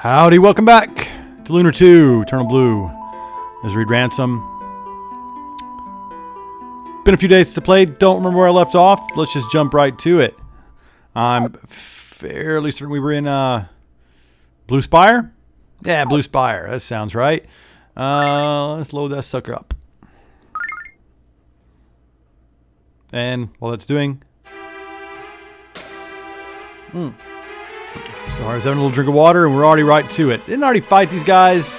Howdy, welcome back to Lunar 2, Eternal Blue. As Reed Ransom. Been a few days since I played, don't remember where I left off. Let's just jump right to it. I'm fairly certain we were in Blue Spire? Yeah, Blue Spire, that sounds right. Let's load that sucker up. And while that's doing... So I was having a little drink of water and we're already right to it. Didn't I already fight these guys?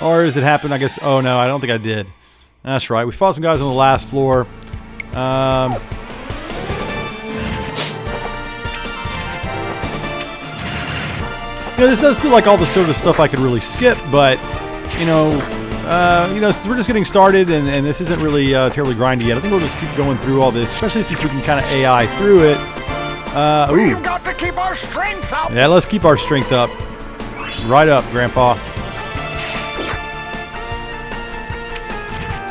Or does it happen, I guess? Oh no, I don't think I did. That's right. We fought some guys on the last floor. You know, this does feel like all the sort of stuff I could really skip, but since we're just getting started and this isn't really terribly grindy yet, I think we'll just keep going through all this, especially since we can kind of AI through it. We've got to keep our strength up. Yeah, let's keep our strength up. Right up, Grandpa.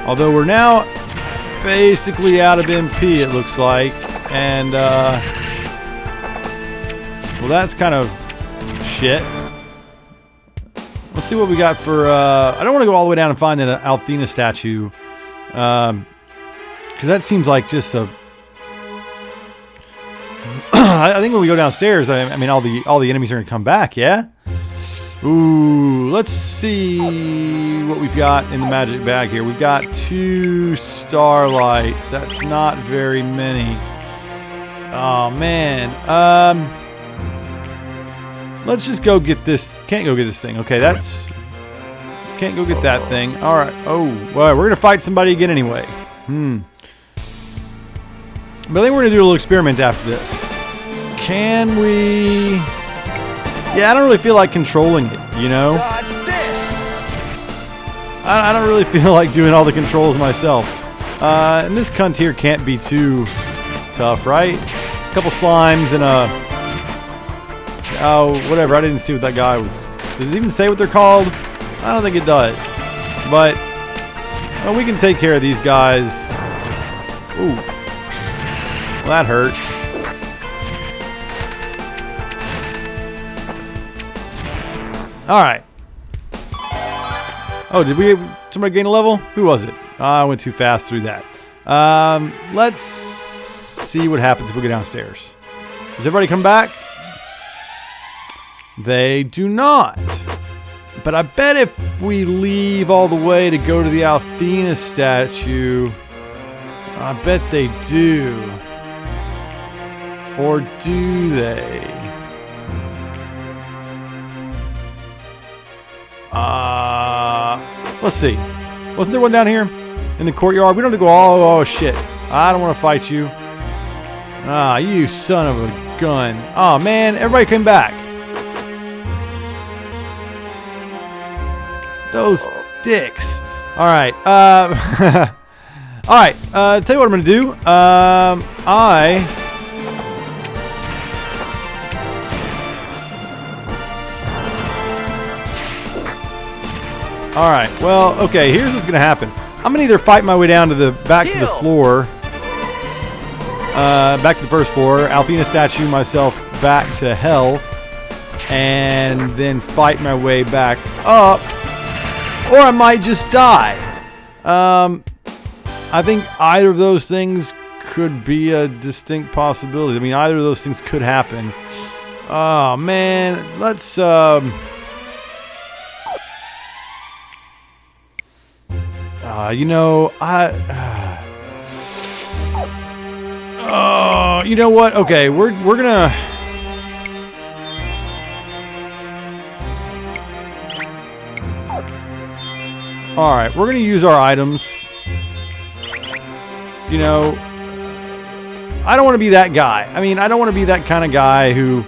Although we're now basically out of MP, it looks like. And, well, that's kind of shit. Let's see what we got for, I don't want to go all the way down and find an Althena statue. Because that seems like just a... I think when we go downstairs, I mean, all the enemies are going to come back, yeah? Ooh, let's see what we've got in the magic bag here. We've got 2 starlights. That's not very many. Oh, man. Let's just go get this. Can't go get this thing. Okay, that's... Can't go get that thing. All right. Oh, well, we're going to fight somebody again anyway. But I think we're going to do a little experiment after this. Can we... Yeah, I don't really feel like controlling it, you know? I don't really feel like doing all the controls myself. And this cunt here can't be too tough, right? A couple slimes and a... Oh, whatever. I didn't see what that guy was... Does it even say what they're called? I don't think it does. But well, we can take care of these guys. Ooh. Well, that hurt. Alright. Oh, did somebody gain a level? Who was it? I went too fast through that. Let's see what happens if we go downstairs. Does everybody come back? They do not. But I bet if we leave all the way to go to the Althena statue, I bet they do. Or do they? Let's see. Wasn't there one down here in the courtyard? We don't have to go oh shit. I don't want to fight you. Ah, you son of a gun. Oh man, everybody came back. Those dicks. Alright, alright, tell you what I'm gonna do. Alright, well, okay, here's what's gonna happen. I'm gonna either fight my way down to the back to the floor. Back to the first floor, Althena statue myself back to health, and then fight my way back up. Or I might just die. I think either of those things could be a distinct possibility. I mean, either of those things could happen. Oh, man. Let's, you know, you know what? Okay, we're gonna... Alright, we're going to use our items. You know, I don't want to be that guy. I mean, I don't want to be that kind of guy who...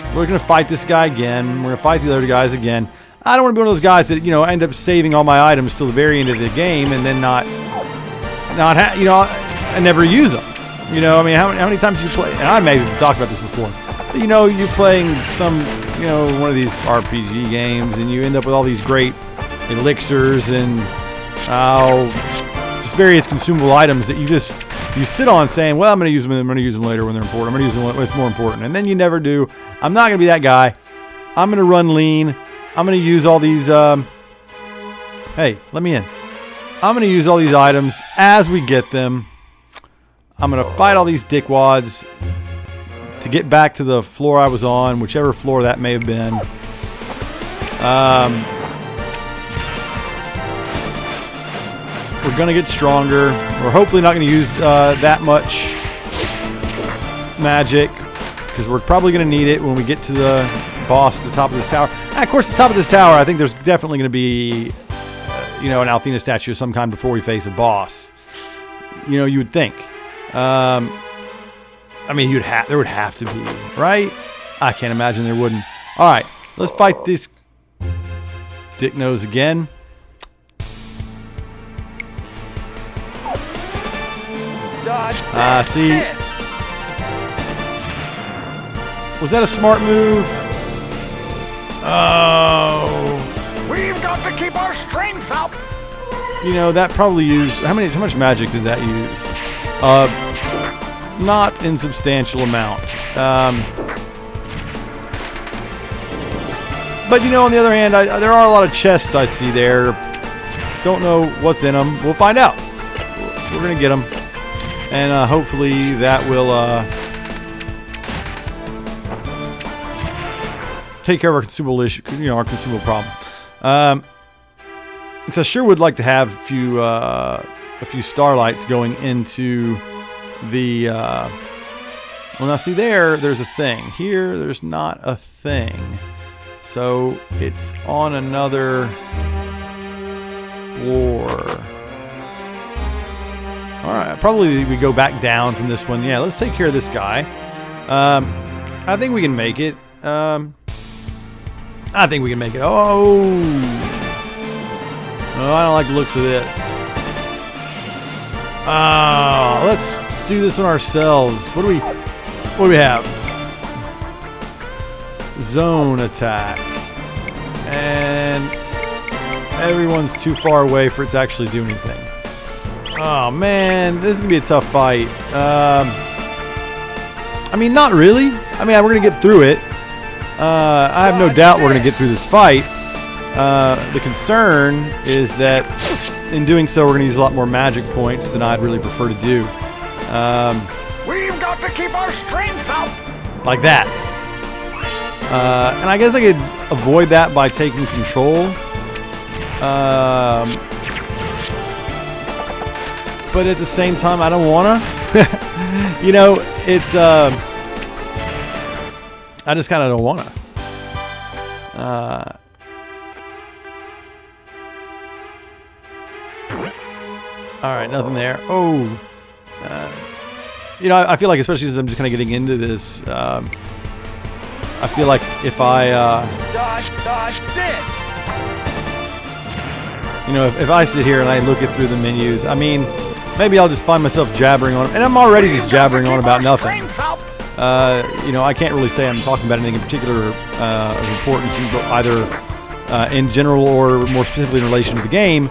We're going to fight this guy again. We're going to fight the other guys again. I don't want to be one of those guys that, you know, end up saving all my items till the very end of the game and then I never use them. You know, I mean, how many times do you play... And I may have talked about this before. But, you know, you're playing some, you know, one of these RPG games and you end up with all these great... elixirs and just various consumable items that you sit on saying, well, I'm going to use them later when they're important. I'm going to use them when it's more important. And then you never do. I'm not going to be that guy. I'm going to run lean. I'm going to use all these... hey, let me in. I'm going to use all these items as we get them. I'm going to fight all these dickwads to get back to the floor I was on, whichever floor that may have been. We're going to get stronger. We're hopefully not going to use that much magic, because we're probably going to need it when we get to the boss at the top of this tower. And of course, at the top of this tower, I think there's definitely going to be, an Althena statue of some kind before we face a boss. You would think. I mean, there would have to be, right? I can't imagine there wouldn't. All right, let's fight this dick nose again. See. Was that a smart move? Oh. We've got to keep our strength up. That probably used... How much magic did that use? Not insubstantial amount. But on the other hand, there are a lot of chests I see there. Don't know what's in them. We'll find out. We're going to get them. And hopefully that will take care of our consumable issue, our consumable problem. Because I sure would like to have a few starlights going into the. Well, now see there's a thing. Here, there's not a thing. So it's on another floor. All right, probably we go back down from this one. Yeah, let's take care of this guy. I think we can make it. I think we can make it. Oh, I don't like the looks of this. Let's do this on ourselves. What do we have? Zone attack. And everyone's too far away for it to actually do anything. Oh man, this is gonna be a tough fight. I mean, not really. I mean, we're gonna get through it. I have no doubt we're gonna get through this fight. The concern is that in doing so, we're gonna use a lot more magic points than I'd really prefer to do. We've got to keep our strength up. Like that. And I guess I could avoid that by taking control. But at the same time, I don't wanna. It's I just kind of don't wanna. All right, nothing there. Oh, I feel like, especially as I'm just kind of getting into this, I feel like if I dodge this. If I sit here and I look it through the menus, I mean, maybe I'll just find myself jabbering on, and I'm already just jabbering on about nothing. I can't really say I'm talking about anything in particular of importance, either in general or more specifically in relation to the game.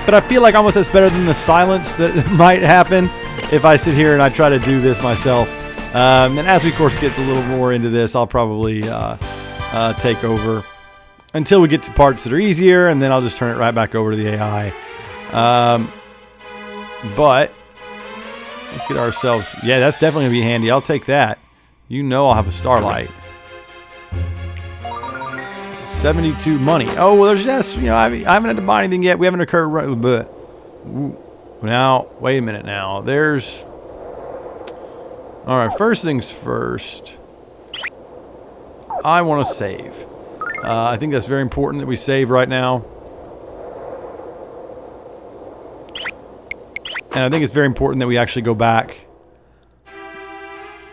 But I feel like almost that's better than the silence that might happen if I sit here and I try to do this myself. And as we, of course, get a little more into this, I'll probably take over until we get to parts that are easier, and then I'll just turn it right back over to the AI. But let's get ourselves... Yeah, that's definitely going to be handy. I'll take that. I'll have a starlight. 72 money. Oh, well, there's just... I haven't had to buy anything yet. We haven't occurred... But now, wait a minute now. There's... All right, first things first. I want to save. I think that's very important that we save right now. And I think it's very important that we actually go back.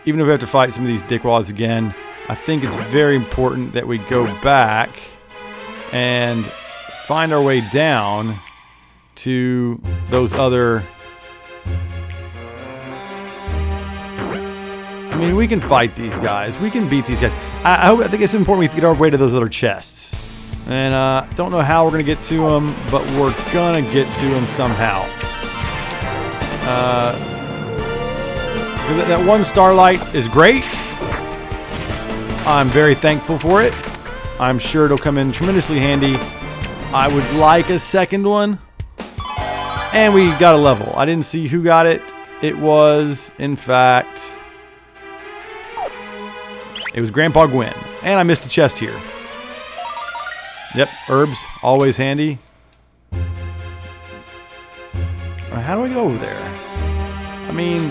Even if we have to fight some of these dickwads again, I think it's very important that we go back and find our way down to those other... I mean, we can fight these guys. We can beat these guys. I think it's important we get our way to those other chests. And I don't know how we're going to get to them, but we're going to get to them somehow. That one starlight is great. I'm very thankful for it. I'm sure it'll come in tremendously handy. I would like a second one. And we got a level. I didn't see who got it. It was, in fact, it was Grandpa Gwen. And I missed a chest here. Yep, herbs, always handy. How do I go over there? I mean,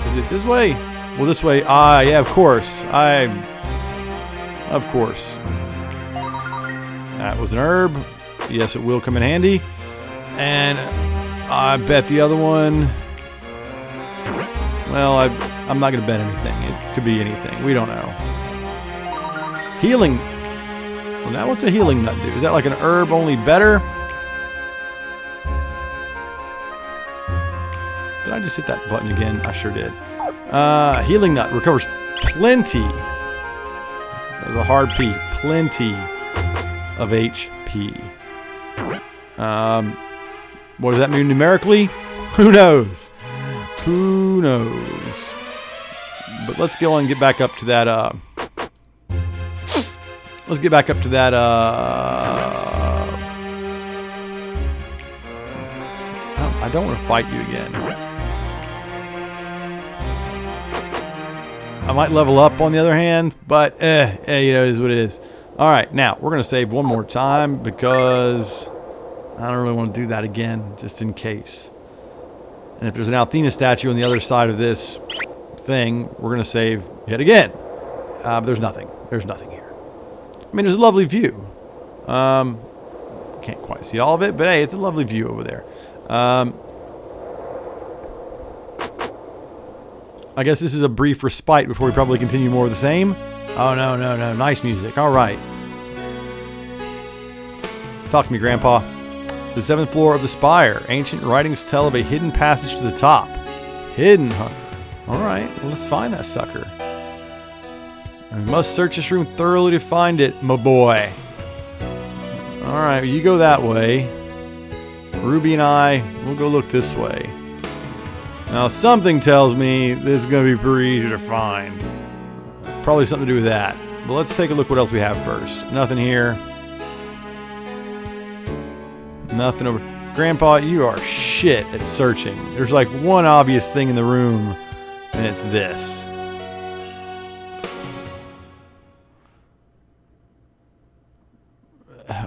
is it this way? Well, this way. Ah, yeah, of course. Of course. That was an herb. Yes, it will come in handy. And I bet the other one... Well, I'm not going to bet anything. It could be anything. We don't know. Healing. Well, now what's a healing nut do? Is that like an herb only better? Did I just hit that button again? I sure did. Healing nut recovers plenty. That was a hard P. Plenty of HP. What does that mean numerically? Who knows? Who knows? But let's go and get back up to that. Let's get back up to that. I don't want to fight you again. I might level up on the other hand, but you know, it is what it is. All right, now we're gonna save one more time because I don't really want to do that again, just in case. And if there's an Althena statue on the other side of this thing, we're gonna save yet again. But there's nothing. There's nothing here. I mean, there's a lovely view. Can't quite see all of it, but hey, it's a lovely view over there. I guess this is a brief respite before we probably continue more of the same. Oh, no, no, no. Nice music. All right. Talk to me, Grandpa. The 7th floor of the spire. Ancient writings tell of a hidden passage to the top. Hidden, huh? All right. Well, let's find that sucker. And we must search this room thoroughly to find it, my boy. All right. You go that way. Ruby and I, we'll go look this way. Now, something tells me this is going to be pretty easy to find. Probably something to do with that. But let's take a look what else we have first. Nothing here. Nothing over. Grandpa, you are shit at searching. There's like one obvious thing in the room, and it's this.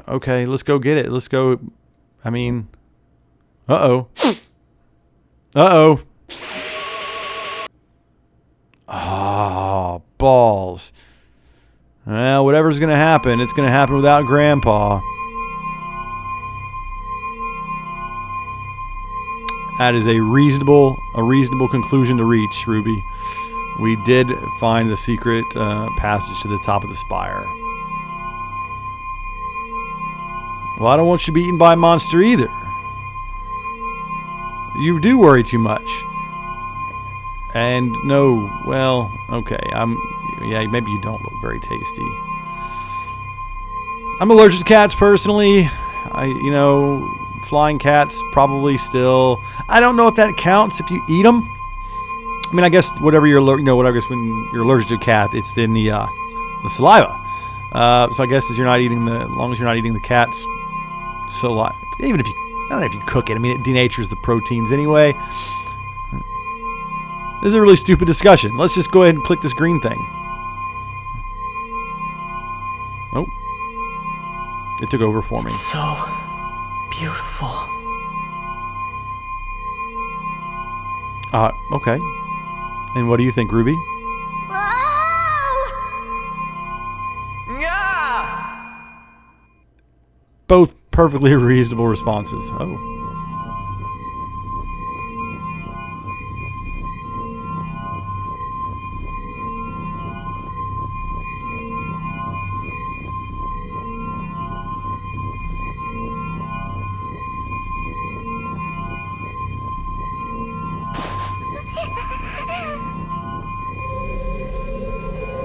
Okay, let's go get it. Let's go. I mean, uh-oh. Uh-oh. Oh, balls. Well, whatever's going to happen, it's going to happen without Grandpa. That is a reasonable conclusion to reach, Ruby. We did find the secret passage to the top of the spire. Well, I don't want you to be eaten by a monster either. You do worry too much. And no, well, okay, yeah, maybe you don't look very tasty. I'm allergic to cats personally. You know, flying cats probably still. I don't know if that counts if you eat them. I mean, I guess whatever you're, whatever. I guess when you're allergic to a cat, it's in the saliva. So I guess as long as you're not eating the cat's saliva, even if you. I don't know if you cook it. I mean, it denatures the proteins anyway. This is a really stupid discussion. Let's just go ahead and click this green thing. Oh. It took over for me. So beautiful. Okay. And what do you think, Ruby? Yeah. Both perfectly reasonable responses. Oh.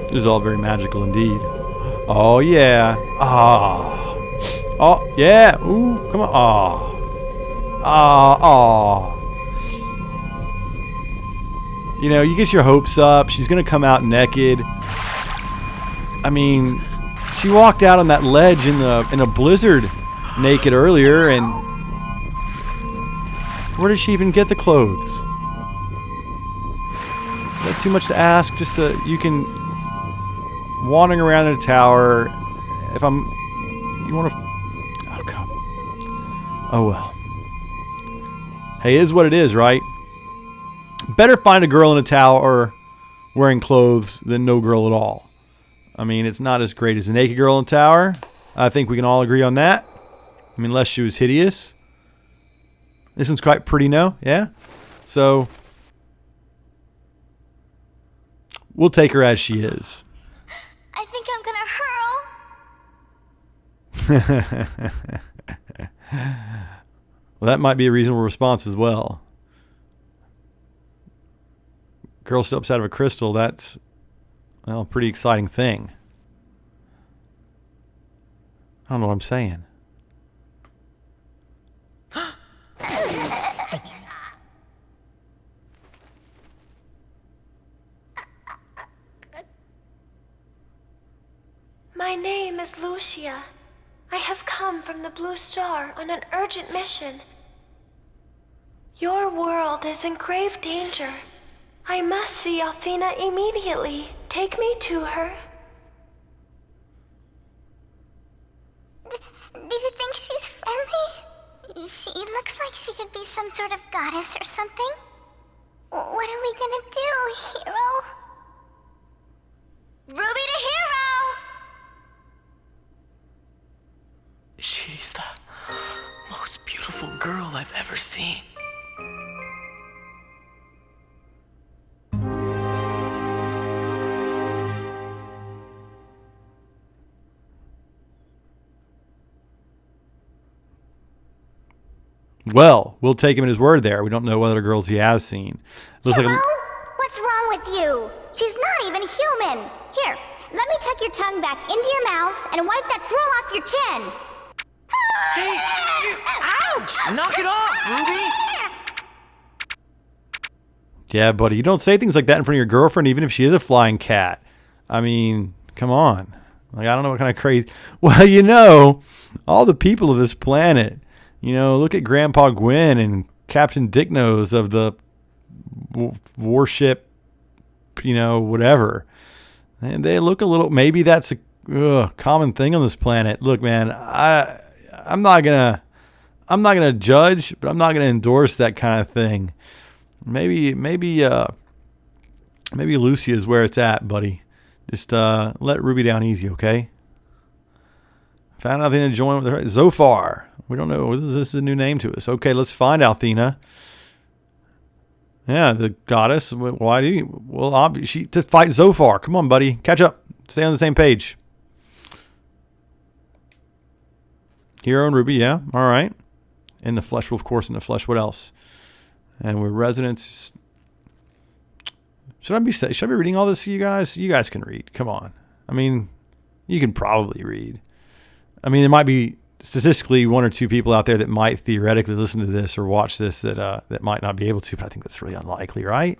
This is all very magical indeed. Oh yeah. Ah. Oh, yeah. Ooh, come on. Aw. Aw. Aw. You know, you get your hopes up. She's going to come out naked. I mean, she walked out on that ledge in a blizzard naked earlier, and where did she even get the clothes? Is that too much to ask? Just you can wandering around in a tower. You want to? Oh God. Oh well. Hey, is what it is, right? Better find a girl in a tower wearing clothes than no girl at all. I mean, it's not as great as a naked girl in a tower. I think we can all agree on that. I mean, unless she was hideous. This one's quite pretty, no? Yeah? So, we'll take her as she is. I think I'm gonna hurl. Well, that might be a reasonable response as well. Girl steps out of a crystal, that's, well, a pretty exciting thing. I don't know what I'm saying. My name is Lucia. I have come from the Blue Star on an urgent mission. Your world is in grave danger. I must see Athena immediately. Take me to her. Do you think she's friendly? She looks like she could be some sort of goddess or something. What are we gonna do, hero? Ruby to hero! She's the most beautiful girl I've ever seen. Well, we'll take him at his word there. We don't know what other girls he has seen. Looks Hero? like What's wrong with you? She's not even human. Here, let me tuck your tongue back into your mouth and wipe that drool off your chin. Hey! Ouch! Knock it off, Ruby! Yeah, buddy, you don't say things like that in front of your girlfriend, even if she is a flying cat. I mean, come on. Like, I don't know what kind of crazy... Well, you know, all the people of this planet, you know, look at Grandpa Gwyn and Captain Dicknose of the warship, you know, whatever. And they look a little... Maybe that's a common thing on this planet. Look, man, I'm not gonna judge, but I'm not gonna endorse that kind of thing. Maybe Lucia is where it's at, buddy. Just let Ruby down easy, okay? Found Athena to join with her. Zophar. We don't know. This is a new name to us. Okay, let's find Athena. Yeah, the goddess. Why do you? Well, obviously to fight Zophar. Come on, buddy, catch up. Stay on the same page. Hero and Ruby, yeah, all right. In the flesh, well, of course, in the flesh. What else? And we're residents. Should I be reading all this to you guys? You guys can read. Come on. I mean, you can probably read. I mean, there might be statistically one or two people out there that might theoretically listen to this or watch this that might not be able to, but I think that's really unlikely, right?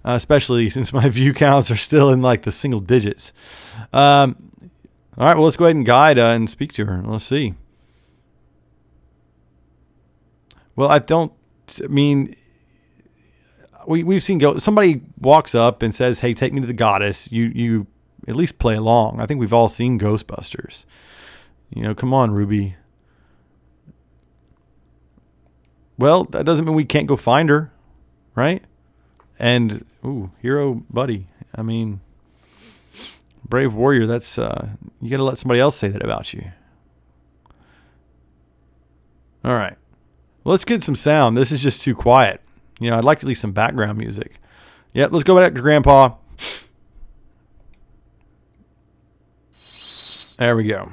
Especially since my view counts are still in like the single digits. All right, well, let's go ahead and guide and speak to her. Let's see. Well, we've seen somebody walks up and says, hey, take me to the goddess. You at least play along. I think we've all seen Ghostbusters. You know, come on, Ruby. Well, that doesn't mean we can't go find her, right? And, hero buddy. I mean, brave warrior, that's, you got to let somebody else say that about you. All right. Well, let's get some sound. This is just too quiet. You know, I'd like at least some background music. Yep, let's go back to Grandpa. There we go.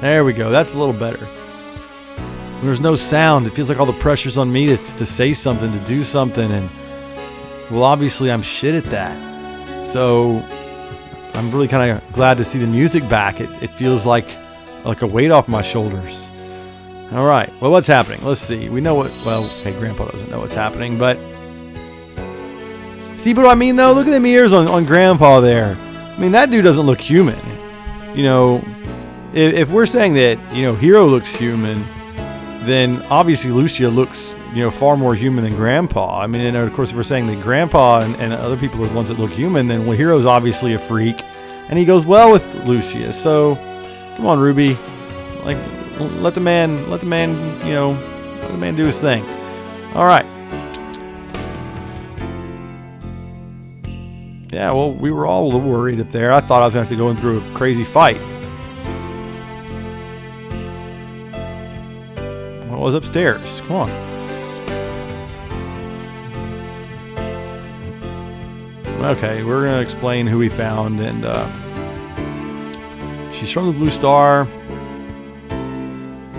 There we go. That's a little better. When there's no sound, it feels like all the pressure's on me to say something, to do something. And, well, obviously I'm shit at that. So I'm really kind of glad to see the music back. It feels like a weight off my shoulders. All right. Well, what's happening? Let's see. We know what... Well, okay, Grandpa doesn't know what's happening, but... See, but what I mean, though? Look at them ears on Grandpa there. I mean, that dude doesn't look human. You know, if we're saying that, you know, Hero looks human, then obviously Lucia looks, you know, far more human than Grandpa. I mean, and of course, if we're saying that Grandpa and other people are the ones that look human, then, well, Hero's obviously a freak, and he goes well with Lucia. So, come on, Ruby. Like... Let the man, you know, let the man do his thing. All right. Yeah, well, we were all a little worried up there. I thought I was going to have to go in through a crazy fight. Well, it was upstairs. Come on. Okay, we're going to explain who we found. And she's from the Blue Star.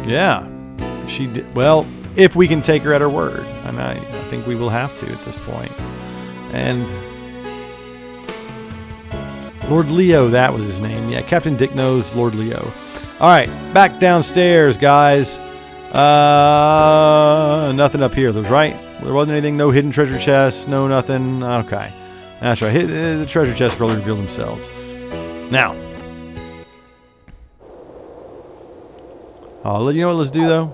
Yeah, she did. Well, if we can take her at her word, and I think we will have to at this point. And Lord Leo, that was his name. Yeah, Captain Dick knows Lord Leo. All right, back downstairs, guys. Nothing up here, right? There wasn't anything. No hidden treasure chests. No nothing. Okay, that's right. The treasure chests probably reveal themselves. Now. You know what let's do, though?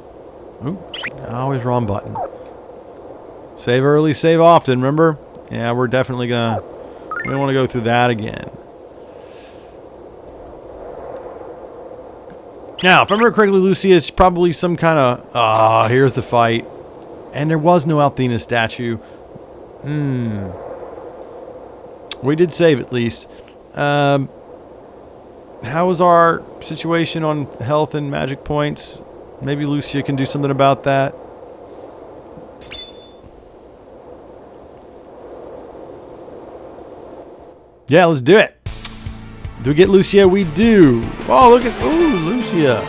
Ooh, always wrong button. Save early, save often, remember? Yeah, we're definitely gonna... We don't want to go through that again. Now, if I remember correctly, Lucia is probably some kind of... here's the fight. And there was no Althena statue. We did save, at least. How is our situation on health and magic points? Maybe Lucia can do something about that. Yeah, let's do it. Do we get Lucia? We do. Oh, look at Lucia,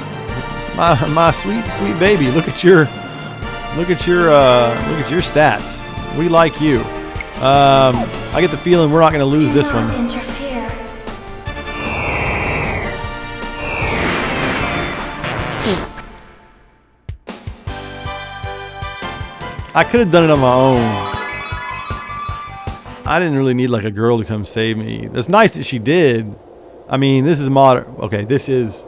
my sweet baby. Look at your stats. We like you. I get the feeling we're not going to lose this one. I could have done it on my own. I didn't really need like a girl to come save me. It's nice that she did. I mean, this is modern. Okay, this is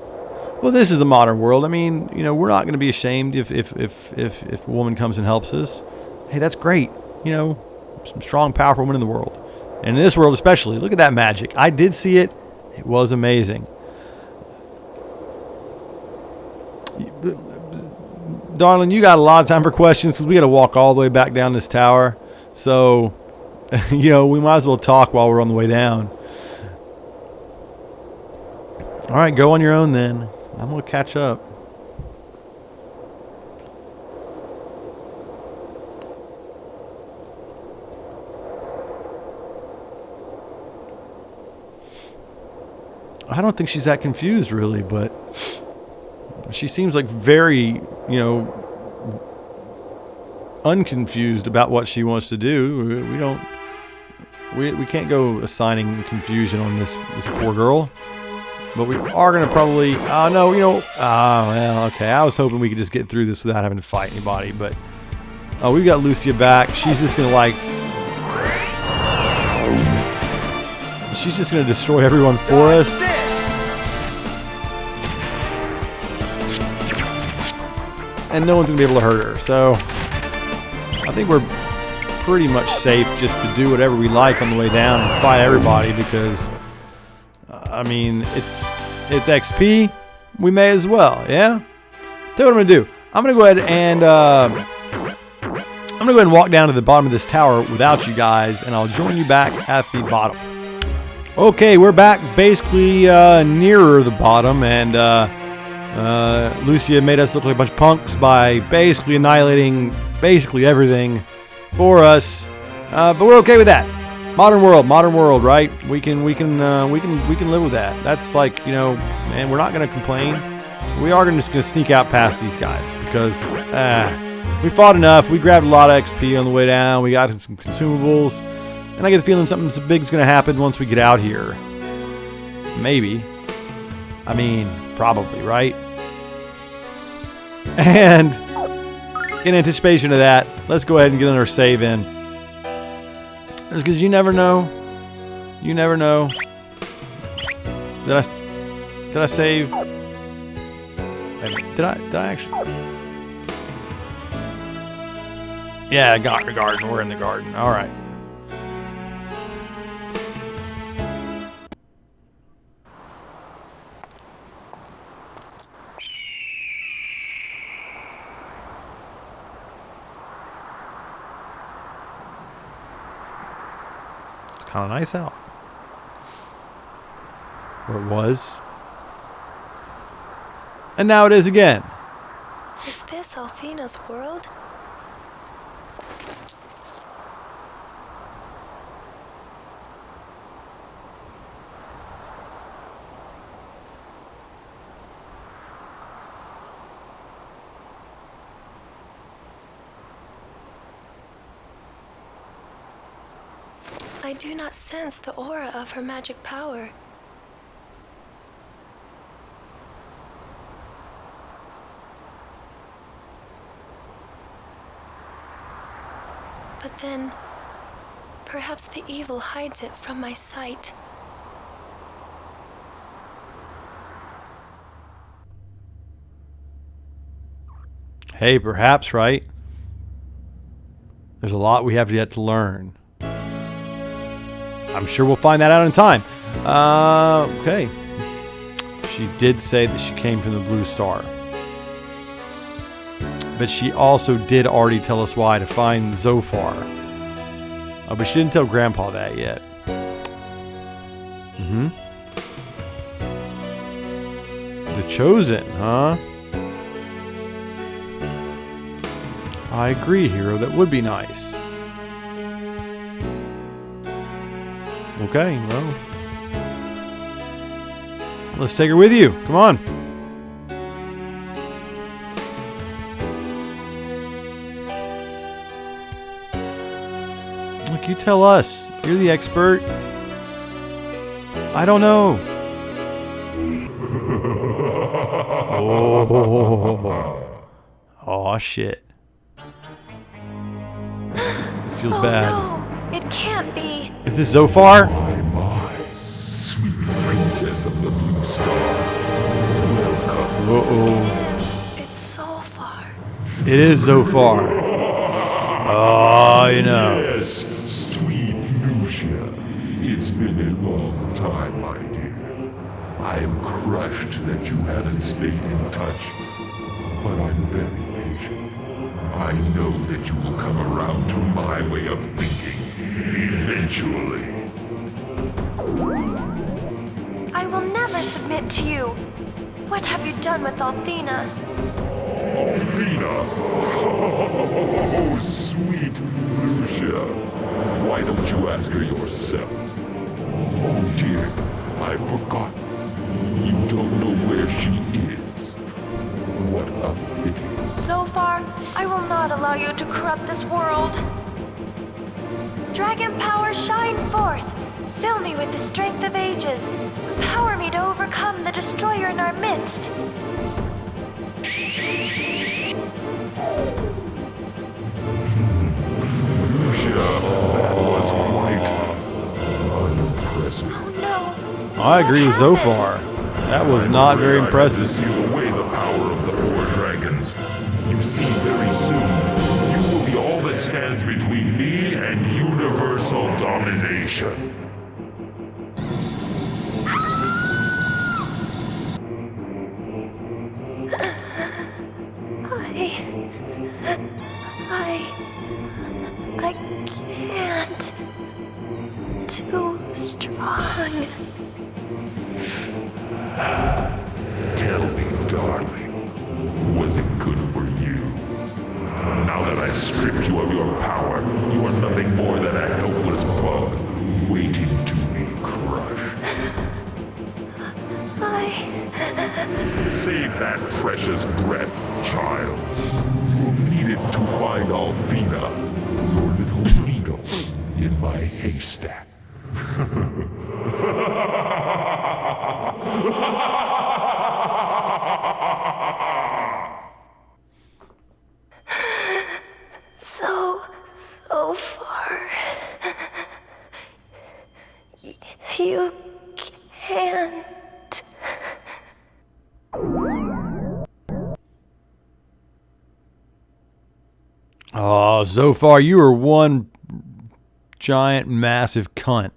the modern world. I mean, you know, we're not going to be ashamed if a woman comes and helps us. Hey, that's great. You know, some strong, powerful women in the world, and in this world especially. Look at that magic. I did see it. It was amazing. Darling, you got a lot of time for questions because we got to walk all the way back down this tower. So, you know, we might as well talk while we're on the way down. All right, go on your own then. I'm going to catch up. I don't think she's that confused, really, but she seems like very, you know, unconfused about what she wants to do. We can't go assigning confusion on this poor girl. But we are going to probably... no, you know... well, okay. I was hoping we could just get through this without having to fight anybody, but... we've got Lucia back. She's just going to, like... She's just going to destroy everyone for us. And no one's going to be able to hurt her. So... I think we're pretty much safe just to do whatever we like on the way down and fight everybody because... I mean, it's XP. We may as well, yeah? Tell you what I'm going to do. I'm going to go ahead and walk down to the bottom of this tower without you guys, and I'll join you back at the bottom. Okay, we're back basically nearer the bottom, and Lucia made us look like a bunch of punks by basically annihilating basically everything for us. But we're okay with that. Modern world, right? We can live with that. That's like, you know, man, we're not gonna complain. We are just gonna sneak out past these guys because we fought enough. We grabbed a lot of XP on the way down. We got some consumables, and I get the feeling something big is gonna happen once we get out here. Maybe. I mean, probably, right? And in anticipation of that, let's go ahead and get another save in. Because you never know. You never know. Did I save? Did I actually? Yeah, I got the garden. We're in the garden. All right. It's kind of nice out. Or it was. And now it is again. Is this Althena's world? I do not sense the aura of her magic power. But then, perhaps the evil hides it from my sight. Hey, perhaps, right? There's a lot we have yet to learn. I'm sure we'll find that out in time. Okay. She did say that she came from the Blue Star. But she also did already tell us why, to find Zophar. But she didn't tell Grandpa that yet. The Chosen, huh? I agree, Hero. That would be nice. Okay, well. Let's take her with you. Come on. Look, you tell us. You're the expert. I don't know. Oh, shit. This feels bad. No, it can't be. Is this Zophar? My, sweet princess of the Blue Star. Uh-oh. It's so far. It is Zophar. Oh, you know. Yes, sweet Lucia. It's been a long time, my dear. I am crushed that you haven't stayed in touch. But I'm very patient. I know that you will come around to my way of thinking. Eventually. I will never submit to you. What have you done with Althena? Althena! Oh, sweet Lucia. Why don't you ask her yourself? Oh dear, I forgot. You don't know where she is. What a pity. So far, I will not allow you to corrupt this world. Dragon power, shine forth. Fill me with the strength of ages. Empower me to overcome the destroyer in our midst. Lucia, that was quite unimpressive. Oh no. I agree with Zophar. That was not very I had to impressive. seal away the power of the four dragons. You see, very soon, you will be all that stands between me and universal domination. I can't. Too strong. Tell me, darling, was it good for you? Now that I've stripped you of your power, you are nothing more than a helpless bug, waiting to be crushed. Save that precious breath, child. You'll need it to find Althena, your little needle, in my haystack. so far. You can't. Oh, Zophar, you are one giant, massive cunt.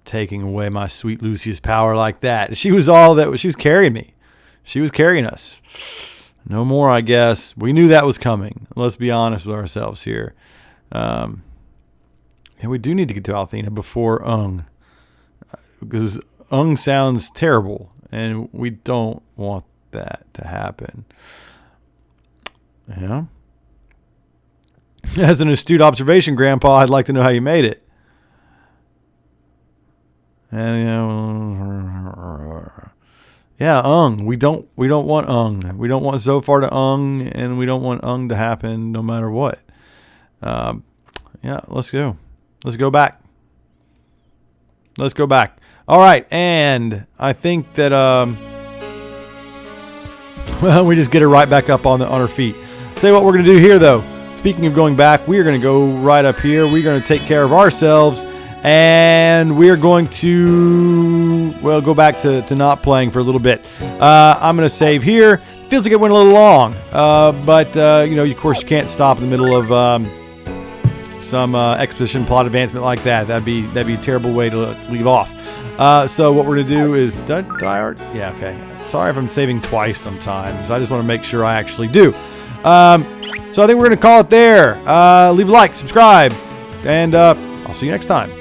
Taking away my sweet Lucia's power like that. She was carrying me. She was carrying us. No more, I guess. We knew that was coming. Let's be honest with ourselves here. Yeah, we do need to get to Althena before Ung. Because Ung sounds terrible. And we don't want that to happen. Yeah. As an astute observation, Grandpa, I'd like to know how you made it. And yeah, Ung. We don't want Ung. We don't want Zophar to Ung, and we don't want Ung to happen no matter what. Yeah, let's go. Let's go back. Let's go back. All right, and I think that well, we just get her right back up on her feet. Tell you what we're gonna do here, though. Speaking of going back, we are gonna go right up here. We're gonna take care of ourselves. And we're going to, well, go back to not playing for a little bit. I'm going to save here. Feels like it went a little long. But you know, of course, you can't stop in the middle of some exposition plot advancement like that. That'd be a terrible way to leave off. So what we're going to do is, did I already? Yeah, okay. Sorry if I'm saving twice sometimes. I just want to make sure I actually do. So I think we're going to call it there. Leave a like, subscribe, and I'll see you next time.